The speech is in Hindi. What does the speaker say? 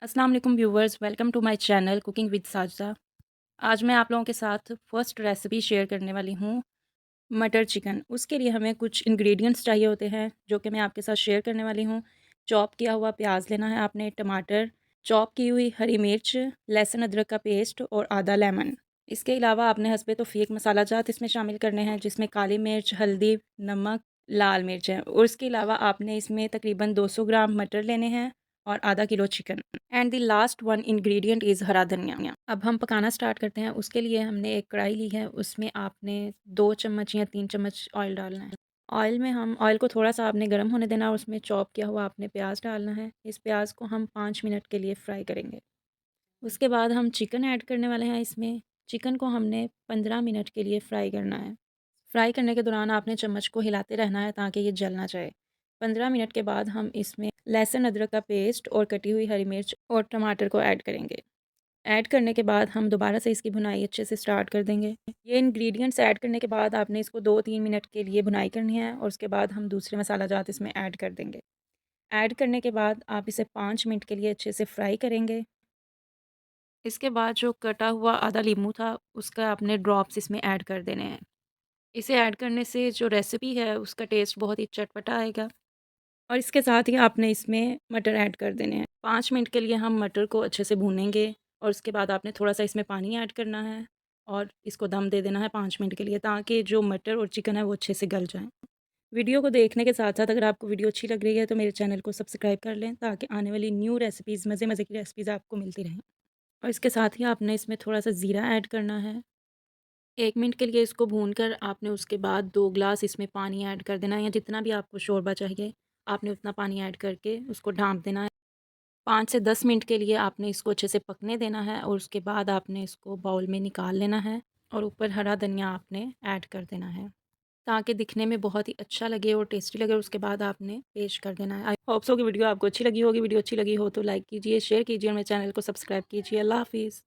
अस्सलाम वालेकुम viewers, welcome to my channel cooking with Sajda. आज मैं आप लोगों के साथ फ़र्स्ट रेसिपी शेयर करने वाली हूँ, मटर चिकन। उसके लिए हमें कुछ इंग्रेडिएंट्स चाहिए होते हैं जो कि मैं आपके साथ शेयर करने वाली हूँ। चॉप किया हुआ प्याज लेना है आपने, टमाटर, चॉप की हुई हरी मिर्च, लहसुन अदरक का पेस्ट और आधा लेमन। इसके अलावा आपने हस्बे तौफीक मसाला जात इसमें शामिल करने हैं, जिसमें काली मिर्च, हल्दी, नमक, लाल मिर्च है। और इसके अलावा आपने इसमें तकरीबन 200 ग्राम मटर लेने हैं और आधा kilo chicken. And the last one ingredient is हरा धनिया। अब हम पकाना स्टार्ट करते हैं। उसके लिए हमने एक कढ़ाई ली है, उसमें आपने 2 चम्मच या 3 चम्मच ऑयल डालना है। ऑयल को थोड़ा-सा आपने गर्म होने देना और उसमें चॉप किया हुआ आपने प्याज डालना है। इस प्याज को हम 5 मिनट के लिए फ्राई करेंगे। उसके बाद हम चिकन ऐड करने वाले हैं इसमें। चिकन को हमने 15 मिनट के लिए फ्राई करना है। फ्राई करने के दौरान आपने चम्मच को हिलाते रहना है ताकि ये जल ना जाए। 15 मिनट के बाद हम इसमें लहसुन अदरक का पेस्ट और कटी हुई हरी मिर्च और टमाटर को ऐड करेंगे। ऐड करने के बाद हम दोबारा से इसकी भुनाई अच्छे से स्टार्ट कर देंगे। ये इंग्रेडिएंट्स ऐड करने के बाद आपने इसको 2-3 मिनट के लिए भुनाई करनी है और उसके बाद हम दूसरे मसाला जात इसमें ऐड कर देंगे। ऐड करने के बाद आप इसे 5 मिनट के लिए अच्छे से फ्राई करेंगे। इसके बाद जो कटा हुआ आधा लीमू था, उसका आपने ड्रॉप्स इसमें ऐड कर देने हैं। इसे ऐड करने से जो रेसिपी है उसका टेस्ट बहुत ही चटपटा आएगा। और इसके साथ ही आपने इसमें मटर ऐड कर देने हैं। 5 मिनट के लिए हम मटर को अच्छे से भूनेंगे और उसके बाद आपने थोड़ा-सा इसमें पानी ऐड करना है और इसको दम दे देना है 5 मिनट के लिए, ताकि जो मटर और चिकन है वो अच्छे से गल जाएँ। वीडियो को देखने के साथ-साथ अगर आपको वीडियो अच्छी लग रही है तो मेरे चैनल को सब्सक्राइब कर लें, ताकि आने वाली न्यू रेसिपीज़, मज़े-मज़े की रेसिपीज़ आपको मिलती रहें। और इसके साथ ही आपने इसमें थोड़ा-सा ज़ीरा ऐड करना है। 1 मिनट के लिए इसको भूनकर आपने उसके बाद 2 ग्लास इसमें पानी ऐड कर देना है, या जितना भी आपको शोरबा चाहिए, आपने उतना पानी ऐड करके उसको ढाँप देना है। 5 से 10 मिनट के लिए आपने इसको अच्छे से पकने देना है और उसके बाद आपने इसको बाउल में निकाल लेना है और ऊपर हरा धनिया आपने ऐड कर देना है, ताकि दिखने में बहुत ही अच्छा लगे और टेस्टी लगे। और उसके बाद आपने पेश कर देना है। आई होप सो कि वीडियो आपको अच्छी लगी होगी। वीडियो अच्छी लगी हो तो लाइक कीजिए, शेयर कीजिए और मेरे चैनल को सब्सक्राइब कीजिए। अल्लाह हाफ़िज़।